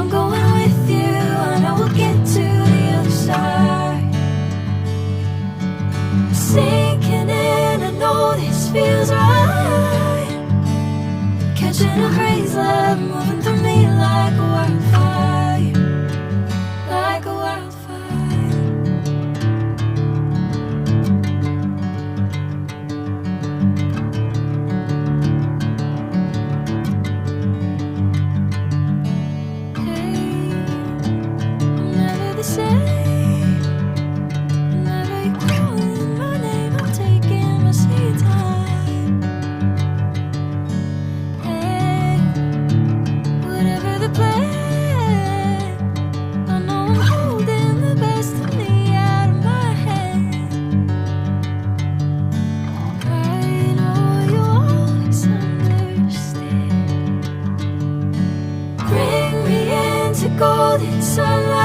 I'm going with you, I know we'll get to the other side. Sinking in, I know this feels right. Catching a breeze, love moving through me like a wildfire, like a wildfire. Hey, I'm never the same. Whenever you're calling my name, I'm taking my sweet time. Hey, whatever the plan, I know I'm holding the best of me out of my hand. I know you always understand. Bring me into golden sunlight.